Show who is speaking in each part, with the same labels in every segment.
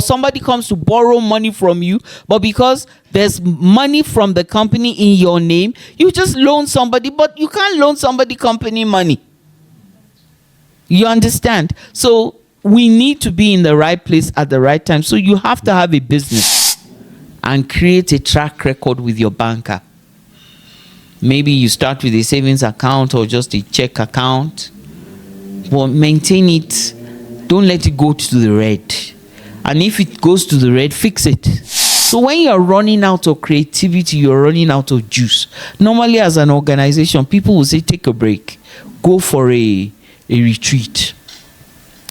Speaker 1: somebody comes to borrow money from you, but because there's money from the company in your name, you just loan somebody, but you can't loan somebody company money. You understand? So we need to be in the right place at the right time. So you have to have a business and create a track record with your banker. Maybe you start with a savings account or just a check account, but maintain it. Don't let it go to the red. And if it goes to the red, fix it. So when you're running out of creativity, you're running out of juice. Normally as an organization, people will say, take a break. Go for a retreat.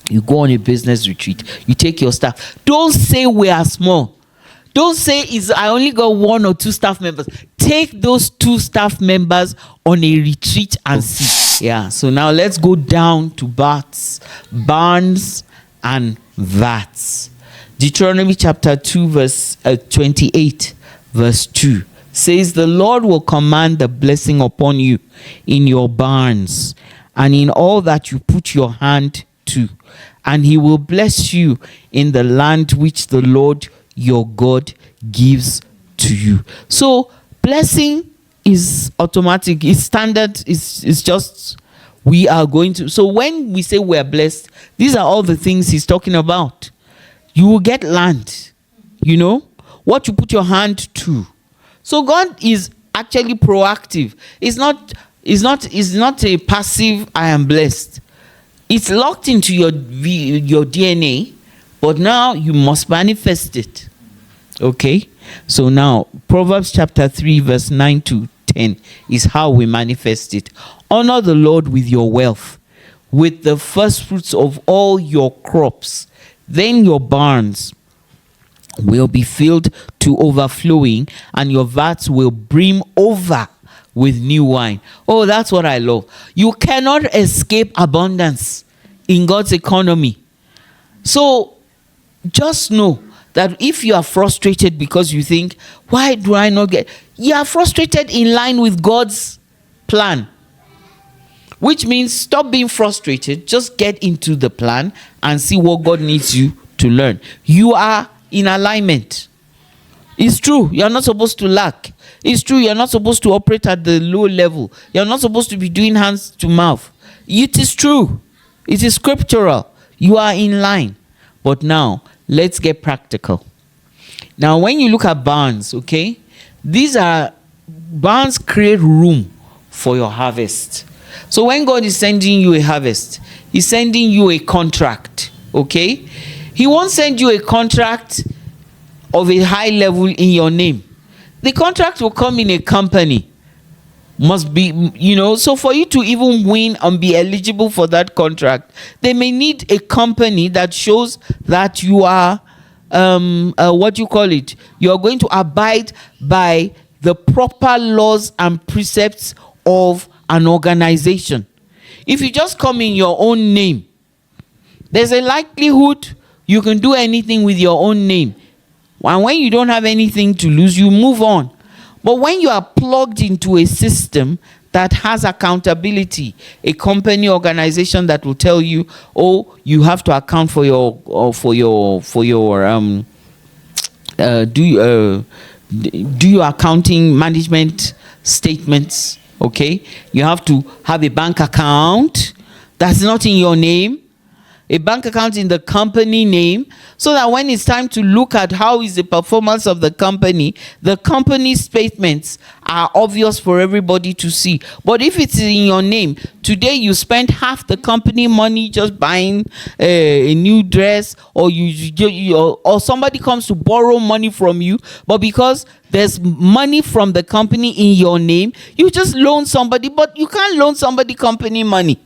Speaker 1: You go on a business retreat. You take your staff. Don't say we are small. Don't say I only got 1 or 2 staff members. Take those 2 staff members on a retreat and see. Yeah, so now let's go down to Vats, barns and vats. Deuteronomy chapter 2 verse 28 verse 2 says, the Lord will command the blessing upon you in your barns and in all that you put your hand to, and he will bless you in the land which the Lord your God gives to you. So blessing is automatic, it's standard, it's just we are going to. So when we say we are blessed, these are all the things he's talking about. You will get land, you know, what you put your hand to. So God is actually proactive. It's not a passive I am blessed. It's locked into your DNA, but now you must manifest it. Okay, so now Proverbs chapter 3 verse 9 to 10 is how we manifest it. Honor the Lord with your wealth, with the first fruits of all your crops. Then your barns will be filled to overflowing, and your vats will brim over with new wine. Oh, that's what I love. You cannot escape abundance in God's economy. So just know that if you are frustrated because you think, why do I not get? You are frustrated in line with God's plan. Which means stop being frustrated. Just get into the plan and see what God needs you to learn. You are in alignment. It's true. You're not supposed to lack. It's true. You're not supposed to operate at the low level. You're not supposed to be doing hands to mouth. It is true. It is scriptural. You are in line. But now, let's get practical. Now, when you look at barns, okay, barns create room for your harvest. So when God is sending you a harvest, he's sending you a contract, okay? He won't send you a contract of a high level in your name. The contract will come in a company. Must be, you know, so for you to even win and be eligible for that contract, they may need a company that shows that you are, what you call it, you are going to abide by the proper laws and precepts of an organization. If you just come in your own name, there's a likelihood you can do anything with your own name. And when you don't have anything to lose, you move on. But when you are plugged into a system that has accountability, a company organization that will tell you, oh, you have to account for your do your accounting management statements, okay? You have to have a bank account that's not in your name, a bank account in the company name, so that when it's time to look at how is the performance of the company statements are obvious for everybody to see. But if it's in your name, today you spend half the company money just buying a new dress, or or somebody comes to borrow money from you, but because there's money from the company in your name, you just loan somebody, but you can't loan somebody company money.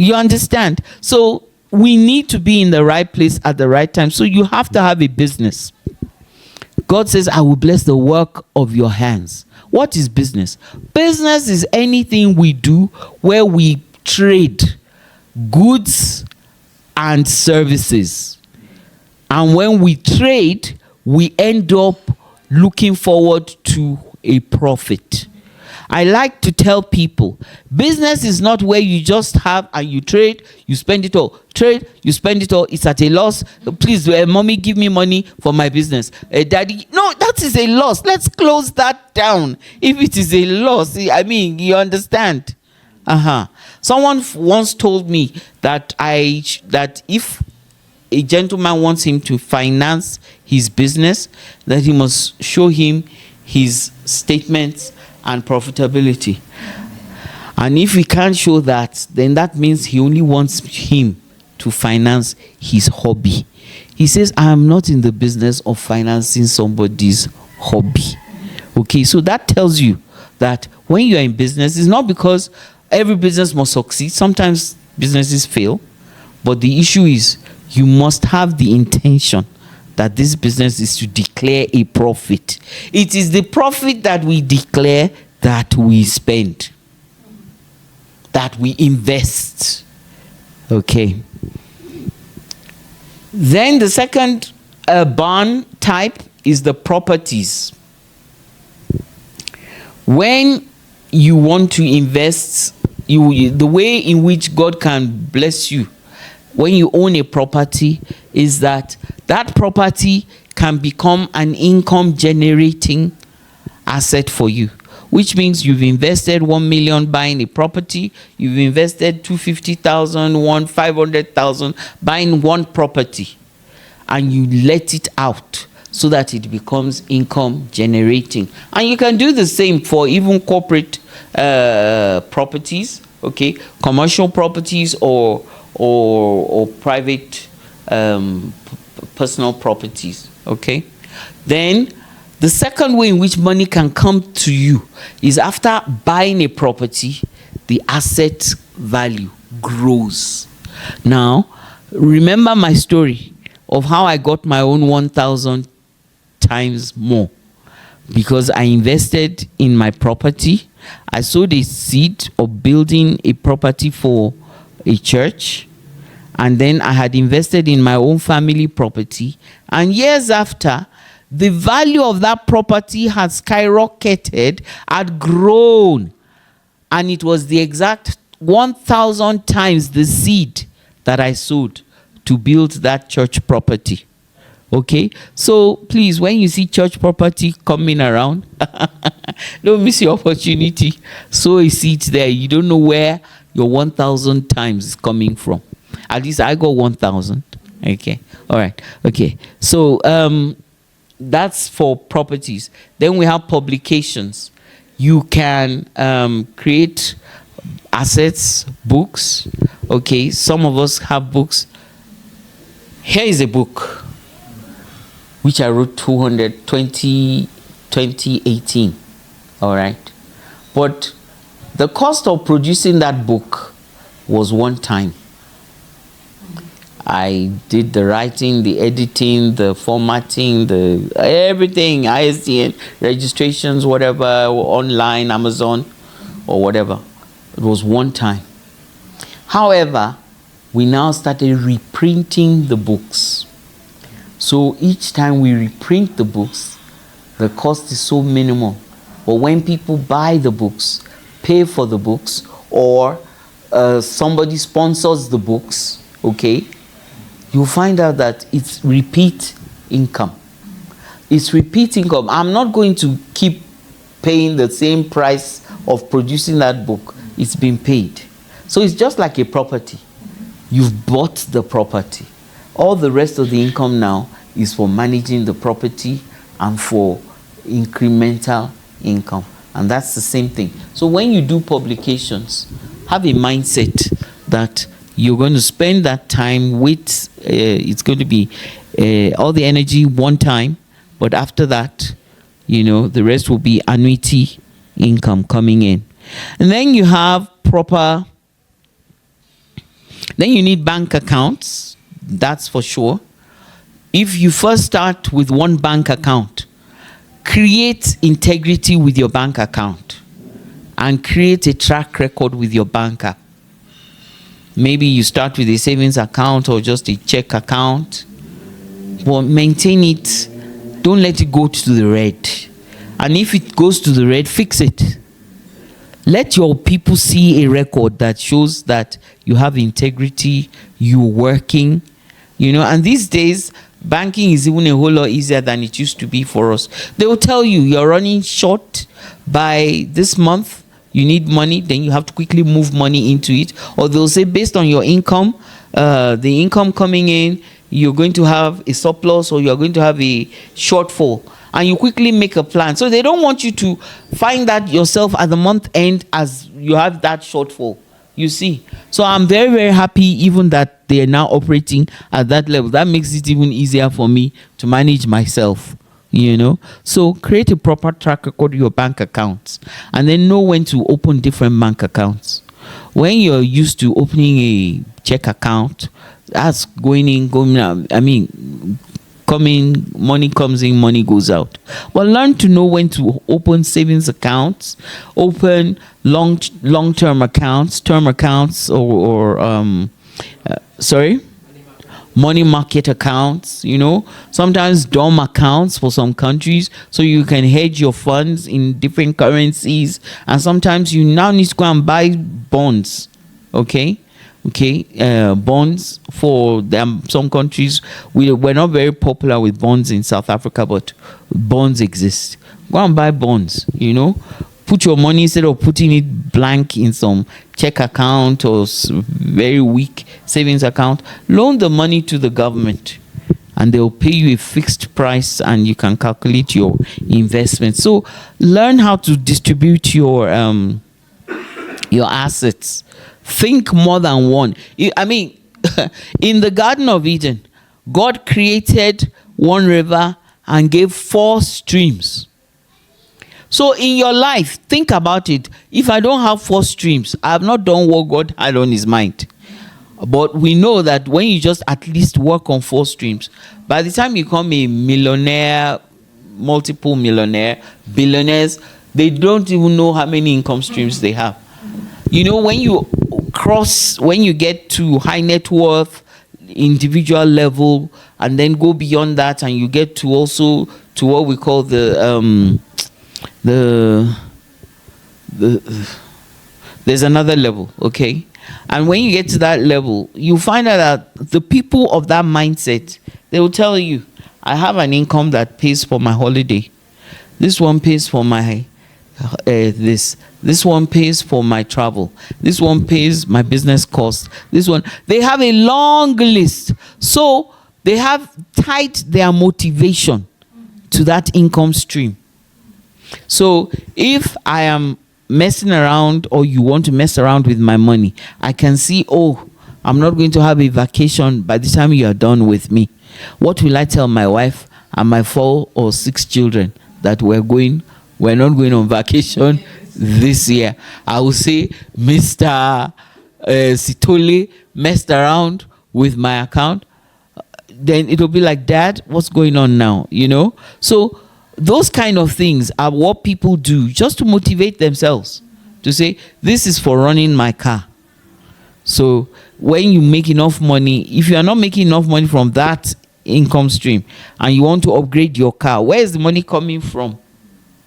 Speaker 1: You understand? So we need to be in the right place at the right time. So you have to have a business. God says, I will bless the work of your hands. What is business? Business is anything we do where we trade goods and services. And when we trade, we end up looking forward to a profit. I like to tell people, business is not where you just have and you trade, you spend it all. Trade, you spend it all. It's at a loss. Please, mommy, give me money for my business. Daddy, no, that is a loss. Let's close that down. If it is a loss, I mean, you understand. Someone once told me that that if a gentleman wants him to finance his business, that he must show him his statements and profitability. And if he can't show that, then that means he only wants him to finance his hobby. He says, I am not in the business of financing somebody's hobby. Okay, so that tells you that when you are in business, it's not because every business must succeed. Sometimes businesses fail. But the issue is you must have the intention that this business is to declare a profit. It is the profit that we declare that we spend, that we invest. Okay. Then the second bond type is the properties. When you want to invest, the way in which God can bless you when you own a property is that that property can become an income generating asset for you, which means you've invested 1 million buying a property, you've invested 250,000, 500,000 buying one property, and you let it out so that it becomes income generating. And you can do the same for even corporate properties, okay, commercial properties or private personal properties. Okay, then the second way in which money can come to you is after buying a property, the asset value grows. Now remember my story of how I got my own 1,000 times more, because I invested in my property. I sowed a seed of building a property for a church, and then I had invested in my own family property, and years after, the value of that property had skyrocketed, had grown, and it was the exact 1,000 times the seed that I sowed to build that church property. Okay, so please, when you see church property coming around, don't miss your opportunity. Sow a seed there. You don't know where your 1,000 times is coming from. At least I got 1,000. Okay, all right. Okay, so that's for properties. Then we have publications. You can create assets, books. Okay, some of us have books. Here is a book which I wrote 2018. All right, but the cost of producing that book was one time. I did the writing, the editing, the formatting, the everything, ISDN, registrations, whatever, online, Amazon, or whatever. It was one time. However, we now started reprinting the books. So each time we reprint the books, the cost is so minimal. But when people buy the books, pay for the books, or somebody sponsors the books, okay, you'll find out that it's repeat income. It's repeat income. I'm not going to keep paying the same price of producing that book. It's been paid. So it's just like a property. You've bought the property. All the rest of the income now is for managing the property and for incremental income. And that's the same thing. So when you do publications, have a mindset that you're going to spend that time with, it's going to be all the energy one time, but after that, you know, the rest will be annuity income coming in. And then you have then you need bank accounts, that's for sure. If you first start with one bank account, create integrity with your bank account and create a track record with your banker. Maybe you start with a savings account or just a check account, but maintain it. Don't let it go to the red. And if it goes to the red, fix it. Let your people see a record that shows that you have integrity, you're working, and these days, banking is even a whole lot easier than it used to be for us. They will tell you you're running short by this month, you need money, then you have to quickly move money into it. Or they'll say based on your income, the income coming in, you're going to have a surplus or you're going to have a shortfall. And you quickly make a plan. So they don't want you to find that yourself at the month end as you have that shortfall. You see. So I'm very, very happy even that they are now operating at that level. That makes it even easier for me to manage myself. So create a proper track record of your bank accounts and then know when to open different bank accounts. When you're used to opening a check account, that's going out. Money comes in, money goes out. But learn to know when to open savings accounts, open long-term accounts, term accounts, money market accounts. Sometimes dorm accounts for some countries, so you can hedge your funds in different currencies. And sometimes you now need to go and buy bonds. Bonds for them. Some countries, we're not very popular with bonds in South Africa, but bonds exist. Go and buy bonds. Put your money, instead of putting it blank in some check account or very weak savings account, loan the money to the government and they'll pay you a fixed price and you can calculate your investment. So learn how to distribute your assets. Think more than one. In the Garden of Eden, God created one river and gave 4 streams. So in your life, think about it. If I don't have 4 streams, I have not done what God had on his mind. But we know that when you just at least work on 4 streams, by the time you become a millionaire, multiple millionaire, billionaires, they don't even know how many income streams they have. When you get to high net worth, individual level, and then go beyond that, and you get to also to what we call there's another level, okay? And when you get to that level, you find out that the people of that mindset, they will tell you, I have an income that pays for my holiday. This one pays for my this one pays for my travel. This one pays my business costs. This one, they have a long list. So they have tied their motivation to that income stream. So if I am messing around, or you want to mess around with my money, I can see, I'm not going to have a vacation by the time you are done with me. What will I tell my wife and my 4 or 6 children? That we're not going on vacation this year. I will say, Mr. Sitole messed around with my account. Then it'll be like, Dad, what's going on now? So those kind of things are what people do just to motivate themselves, to say, this is for running my car. So when you make enough money, if you are not making enough money from that income stream and you want to upgrade your car, where is the money coming from?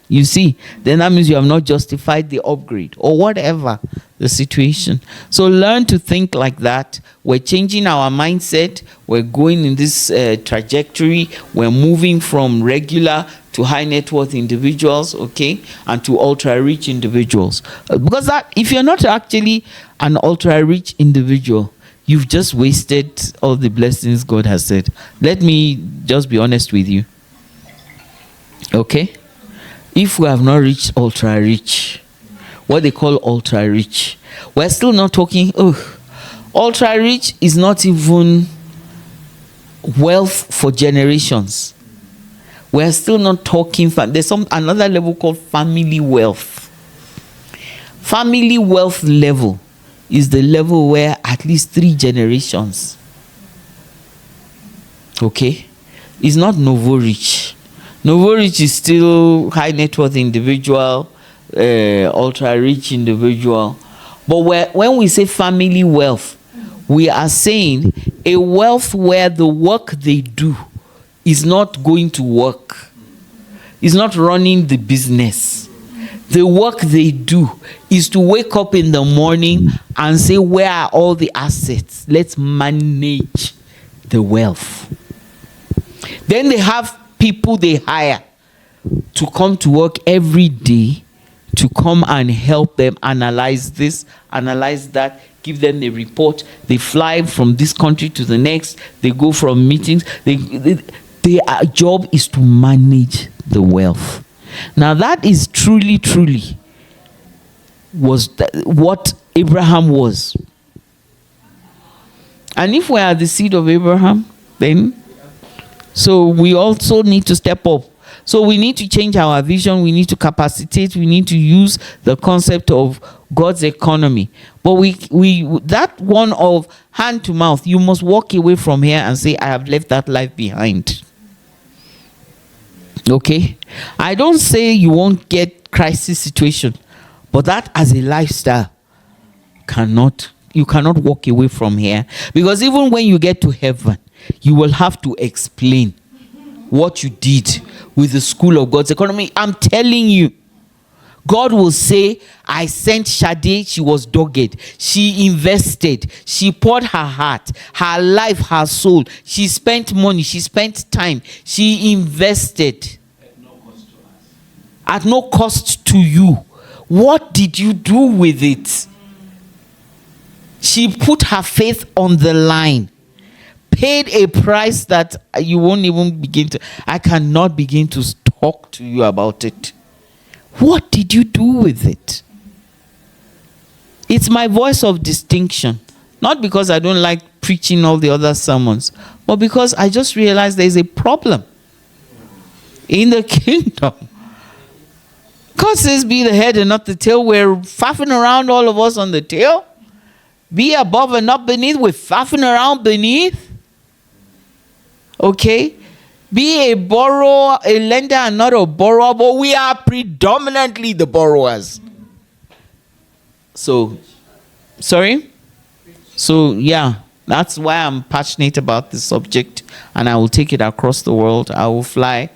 Speaker 1: You see, then that means you have not justified the upgrade or whatever the situation. So learn to think like that. We're changing our mindset. We're going in this trajectory. We're moving from regular to high net worth individuals, okay, and to ultra rich individuals. Because that, if you're not actually an ultra rich individual, you've just wasted all the blessings God has said. Let me just be honest with you. Okay? If we have not reached ultra rich, what they call ultra rich, we're still not talking, ultra rich is not even wealth for generations. We're still not talking, there's another level called family wealth. Family wealth level is the level where at least 3 generations, okay, it's not novo rich. Novo rich is still high net worth individual, ultra rich individual. But when we say family wealth, we are saying a wealth where the work they do is not going to work. It's not running the business. The work they do is to wake up in the morning and say, where are all the assets? Let's manage the wealth. Then they have people they hire to come to work every day to come and help them analyze this, analyze that, give them a report. They fly from this country to the next. They go from meetings. Their job is to manage the wealth. Now that is truly was what Abraham was. And if we are the seed of Abraham, then so we also need to step up. So we need to change our vision. We need to capacitate. We need to use the concept of God's economy. But we that one of hand to mouth, you must walk away from here and say, I have left that life behind. Okay? I don't say you won't get crisis situation, but that as a lifestyle you cannot walk away from here, because even when you get to heaven, you will have to explain what you did with the school of God's economy. I'm telling you, God will say, I sent Sade, she was dogged, she invested, she poured her heart, her life, her soul, she spent money, she spent time, she invested at no cost to you. What did you do with it? She put her faith on the line, paid a price that you won't even begin to, I cannot begin to talk to you about it. What did you do with it? It's my voice of distinction. Not because I don't like preaching all the other sermons, but because I just realized there's a problem in the kingdom. God says, be the head and not the tail. We're faffing around, all of us, on the tail. Be above and not beneath. We're faffing around beneath. Okay? Be a borrower, a lender and not a borrower, but we are predominantly the borrowers. So, sorry? So, yeah, that's why I'm passionate about this subject, and I will take it across the world. I will fly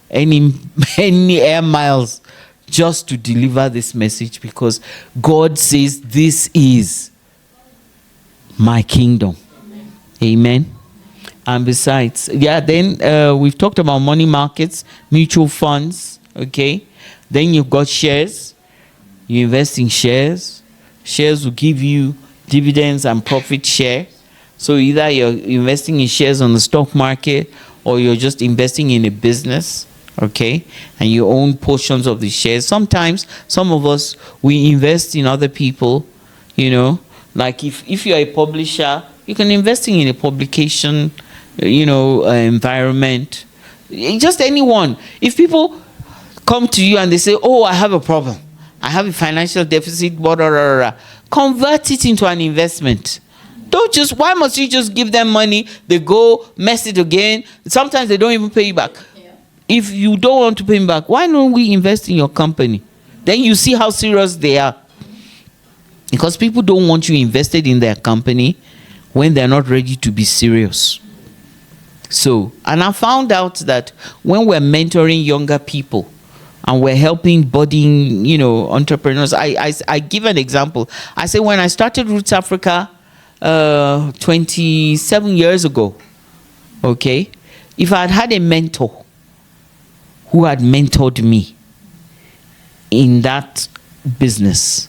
Speaker 1: any air miles just to deliver this message, because God says this is my kingdom. Amen. And besides, then we've talked about money markets, mutual funds, okay? Then you've got shares. You invest in shares. Shares will give you dividends and profit share. So either you're investing in shares on the stock market, or you're just investing in a business, okay? And you own portions of the shares. Sometimes, some of us, we invest in other people, you know. Like if you're a publisher, you can invest in a publication, environment. Just anyone. If people come to you and they say, oh, I have a problem, I have a financial deficit, convert it into an investment. Why must you just give them money, they go mess it again? Sometimes they don't even pay you back. Yeah. If you don't want to pay me back, why don't we invest in your company? Then you see how serious they are. Because people don't want you invested in their company when they're not ready to be serious. So, and I found out that when we're mentoring younger people and we're helping budding, entrepreneurs, I give an example. I say when I started Roots Africa 27 years ago, okay, if I had had a mentor who had mentored me in that business,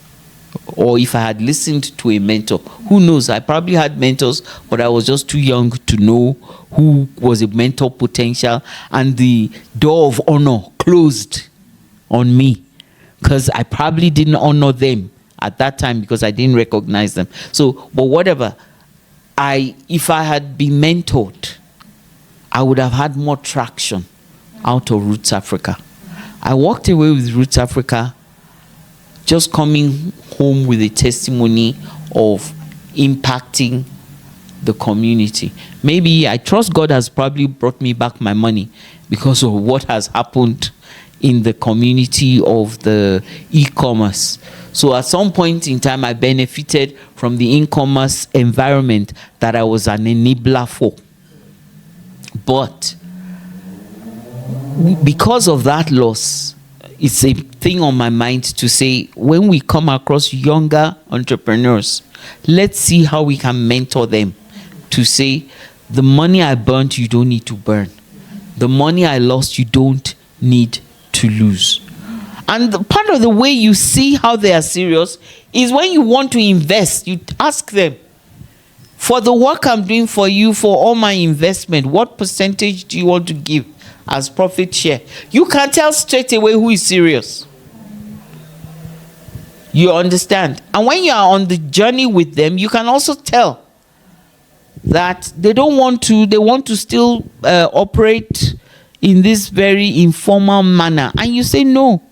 Speaker 1: or if I had listened to a mentor, who knows, I probably had mentors, but I was just too young to know who was a mentor potential, and the door of honor closed on me because I probably didn't honor them at that time because I didn't recognize them. So, but whatever, if I had been mentored, I would have had more traction out of Roots Africa. I walked away with Roots Africa just coming home with a testimony of impacting the community. Maybe I trust God has probably brought me back my money because of what has happened in the community of the e-commerce. So at some point in time, I benefited from the e-commerce environment that I was an enabler for. But because of that loss, it's a thing on my mind to say, when we come across younger entrepreneurs, let's see how we can mentor them to say, the money I burnt, you don't need to burn. The money I lost, you don't need to lose. And part of the way you see how they are serious is when you want to invest, you ask them, for the work I'm doing for you, for all my investment, what percentage do you want to give as profit share? You can tell straight away who is serious. You understand? And when you are on the journey with them, you can also tell that they want to still operate in this very informal manner. And you say, no,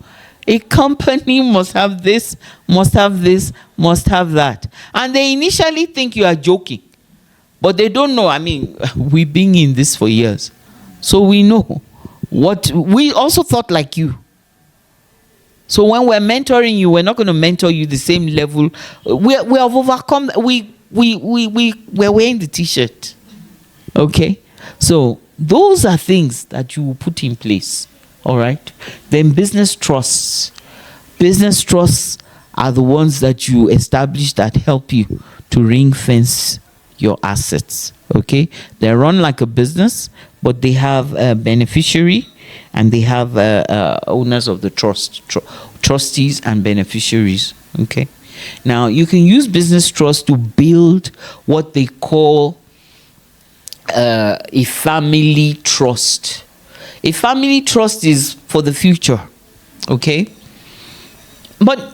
Speaker 1: a company must have this, must have this, must have that. And they initially think you are joking, but they don't know. I mean, we've been in this for years, so we know what we also thought like you. So when we're mentoring you, we're not going to mentor you the same level. We have overcome. We're wearing the t-shirt. Okay, so those are things that you will put in place. All right. Then business trusts. Business trusts are the ones that you establish that help you to ring fence your assets. Okay, they're run like a business, but they have a beneficiary and they have owners of the trustees and beneficiaries. Okay, now you can use business trust to build what they call a family trust. A family trust is for the future. Okay, but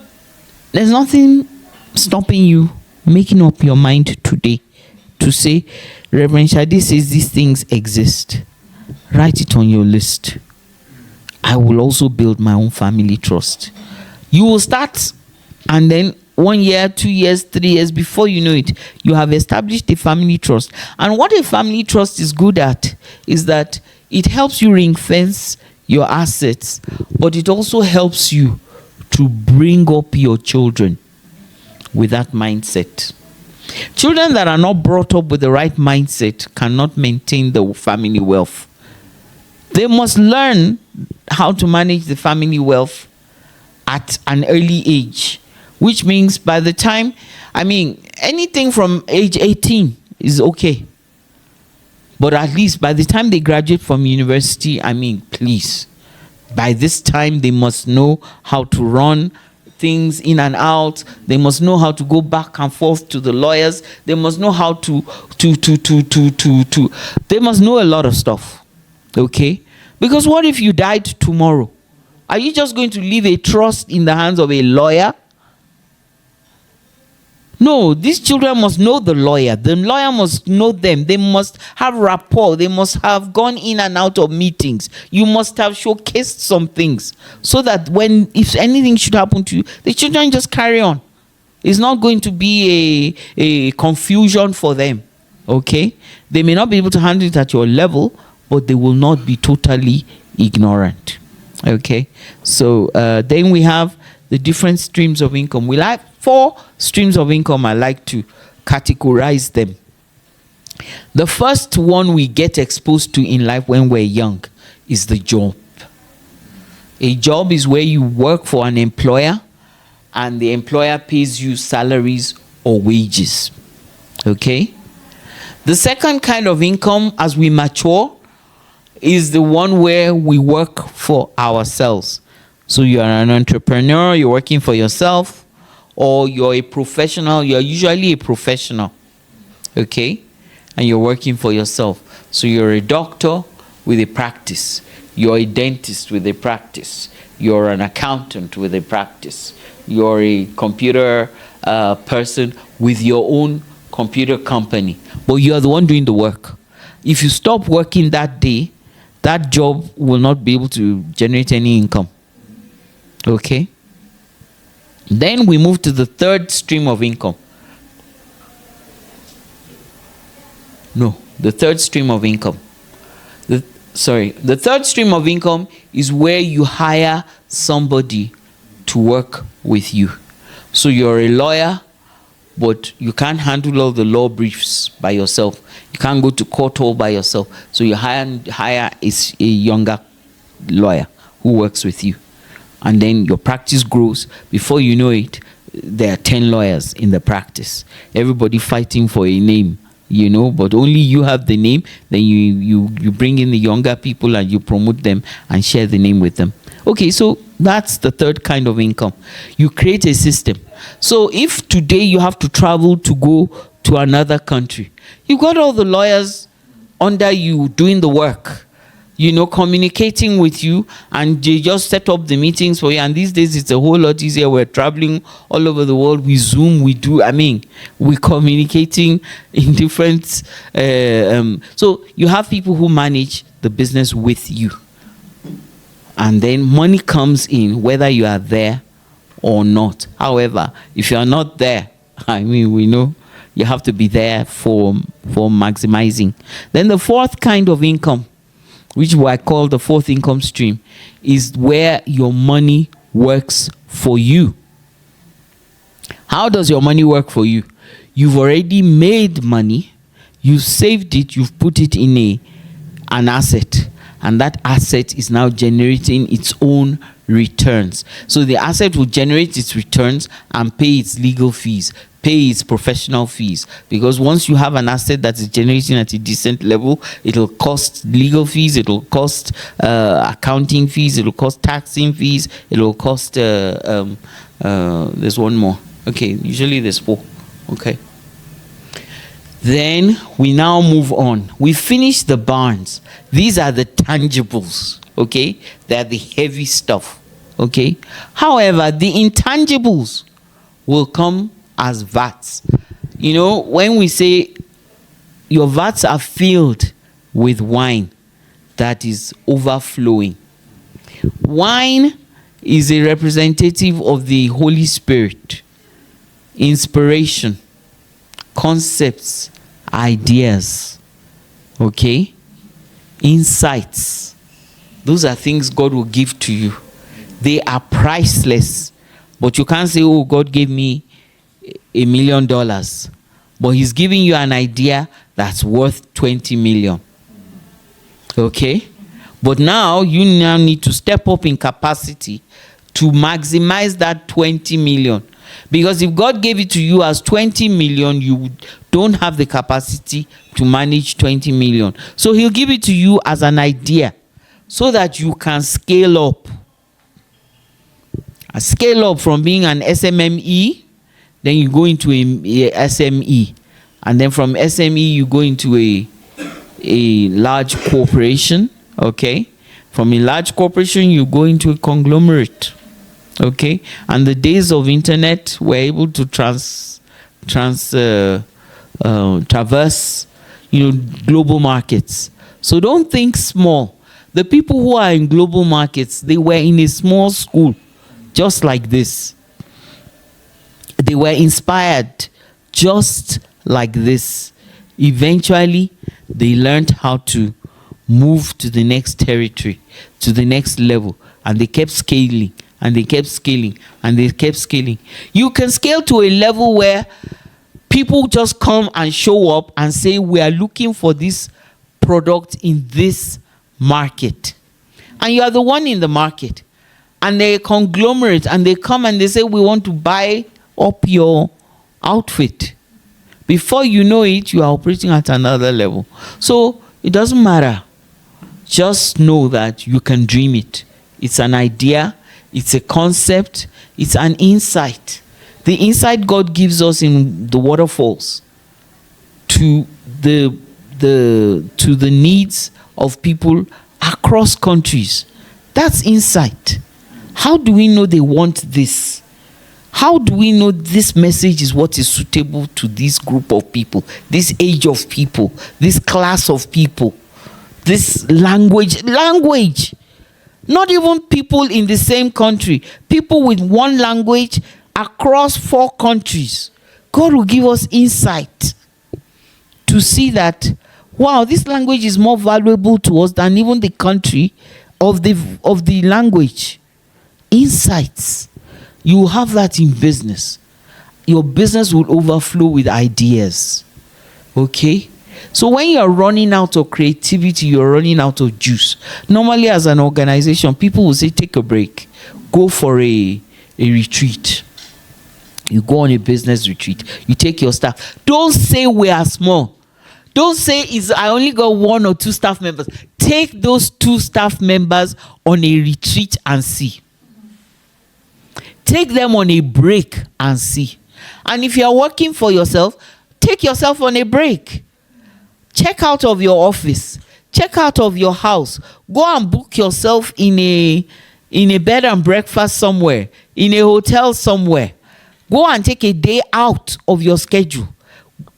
Speaker 1: there's nothing stopping you making up your mind today to say, Reverend Sade says these things exist. Write it on your list. I will also build my own family trust. You will start, and then 1 year, 2 years, 3 years, before you know it, you have established a family trust. And what a family trust is good at is that it helps you ring fence your assets, but it also helps you to bring up your children with that mindset. Children that are not brought up with the right mindset cannot maintain the family wealth. They must learn how to manage the family wealth at an early age, which means by the time, anything from age 18 is okay. But at least by the time they graduate from university, please, by this time they must know how to run things in and out. They must know how to go back and forth to the lawyers. They must know how to they must know a lot of stuff. Okay? Because what if you died tomorrow? Are you just going to leave a trust in the hands of a lawyer? No, these children must know the lawyer. The lawyer must know them. They must have rapport. They must have gone in and out of meetings. You must have showcased some things so that if anything should happen to you, the children just carry on. It's not going to be a confusion for them. Okay? They may not be able to handle it at your level, but they will not be totally ignorant. Okay? So then we have the different streams of income. We like 4 streams of income. I like to categorize them. The first one we get exposed to in life when we're young is the job. A job is where you work for an employer and the employer pays you salaries or wages. Okay? The second kind of income as we mature is the one where we work for ourselves. So you're an entrepreneur, you're working for yourself, or you're a professional. You're usually a professional, okay, and you're working for yourself. So you're a doctor with a practice, you're a dentist with a practice, you're an accountant with a practice, you're a computer person with your own computer company, but you're the one doing the work. If you stop working that day, that job will not be able to generate any income. Okay? Then we move to the third stream of income. No, the third stream of income. The third stream of income is where you hire somebody to work with you. So you're a lawyer, but you can't handle all the law briefs by yourself. You can't go to court all by yourself. So you hire a younger lawyer who works with you. And then your practice grows. Before you know it, there are 10 lawyers in the practice. Everybody fighting for a name, but only you have the name. Then you bring in the younger people and you promote them and share the name with them. Okay, so that's the third kind of income. You create a system. So if today you have to travel to go to another country, you got all the lawyers under you doing the work, communicating with you, and they just set up the meetings for you. And these days it's a whole lot easier. We're traveling all over the world. We Zoom, we're communicating in different so you have people who manage the business with you, and then money comes in whether you are there or not. However, if you are not there, we know you have to be there for maximizing. Then the fourth kind of income, which I call the fourth income stream, is where your money works for you. How does your money work for you? You've already made money, you've saved it, you've put it in an asset, and that asset is now generating its own returns. So the asset will generate its returns and pay its legal fees, pay its professional fees, because once you have an asset that is generating at a decent level, it'll cost legal fees, it'll cost accounting fees, it'll cost taxing fees, it'll cost there's one more. Okay, usually there's four. Okay, then we now move on. We finish the barns. These are the tangibles. Okay, they're the heavy stuff. Okay, however, the intangibles will come as vats. When we say your vats are filled with wine that is overflowing, wine is a representative of the Holy Spirit, inspiration, concepts, ideas, okay, insights. Those are things God will give to you. They are priceless, but you can't say, oh, God gave me $1 million, but he's giving you an idea that's worth 20 million. Okay, but now you need to step up in capacity to maximize that 20 million, because if God gave it to you as 20 million, you don't have the capacity to manage 20 million. So he'll give it to you as an idea so that you can scale up. Scale up from being an SMME, then you go into a SME, and then from SME you go into a large corporation. Okay, from a large corporation you go into a conglomerate. Okay, and the days of internet were able to traverse global markets. So don't think small. The people who are in global markets, they were in a small school just like this. They were inspired just like this. Eventually, they learned how to move to the next territory, to the next level, and they kept scaling, and they kept scaling, and they kept scaling. You can scale to a level where people just come and show up and say, we are looking for this product in this market. And you are the one in the market. And they're a conglomerate, and they come and they say, we want to buy up your outfit. Before you know it, you are operating at another level. So it doesn't matter. Just know that you can dream it. It's an idea, it's a concept, it's an insight. The insight God gives us in the waterfalls to the needs of people across countries. That's insight. How do we know they want this? How do we know this message is what is suitable to this group of people, this age of people, this class of people, this language? Not even people in the same country, people with one language across 4 countries. God will give us insight to see that, wow, this language is more valuable to us than even the country of the language. Insights. You have that in business. Your business will overflow with ideas. Okay? So when you're running out of creativity, you're running out of juice. Normally as an organization, people will say, take a break. go for a retreat. You go on a business retreat. You take your staff. Don't say we are small. Don't say I only got 1 or 2 staff members. Take those 2 staff members on a retreat and see. Take them on a break and see. And if you are working for yourself, take yourself on a break. Check out of your office. Check out of your house. Go and book yourself in a bed and breakfast somewhere, in a hotel somewhere. Go and take a day out of your schedule.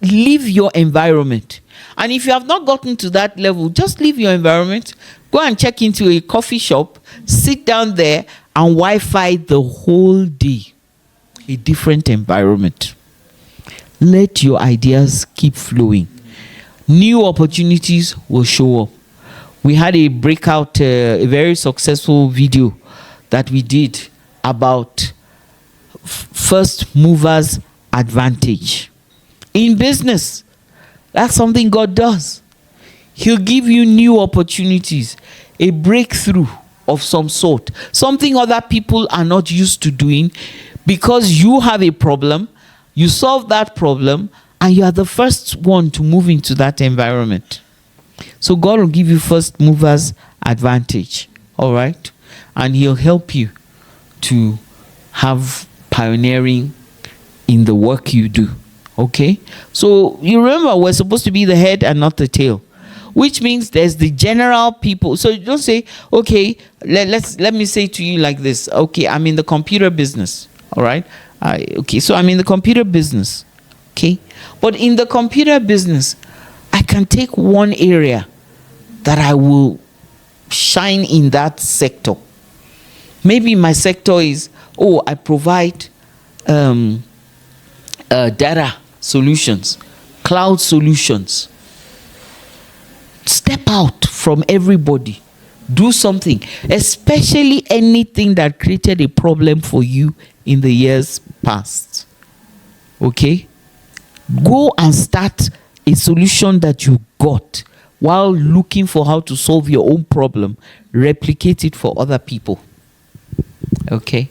Speaker 1: Leave your environment. And if you have not gotten to that level, just leave your environment. Go and check into a coffee shop, sit down there and Wi-Fi the whole day. A different environment. Let your ideas keep flowing. New opportunities will show up. We had a breakout, a very successful video that we did about first movers advantage. In business, that's something God does. He'll give you new opportunities, a breakthrough of some sort, something other people are not used to doing. Because you have a problem, you solve that problem, and you are the first one to move into that environment. So God will give you first movers advantage. All right? And He'll help you to have pioneering in the work you do. Okay? So you remember, we're supposed to be the head and not the tail. Which means there's the general people. So you don't say, okay, let me say to you like this. Okay, I'm in the computer business. All right? Okay, so I'm in the computer business. Okay? But in the computer business, I can take one area that I will shine in that sector. Maybe my sector is, I provide data solutions, cloud solutions. Step out from everybody. Do something, especially anything that created a problem for you in the years past. Okay? Go and start a solution that you got while looking for how to solve your own problem. Replicate it for other people. Okay?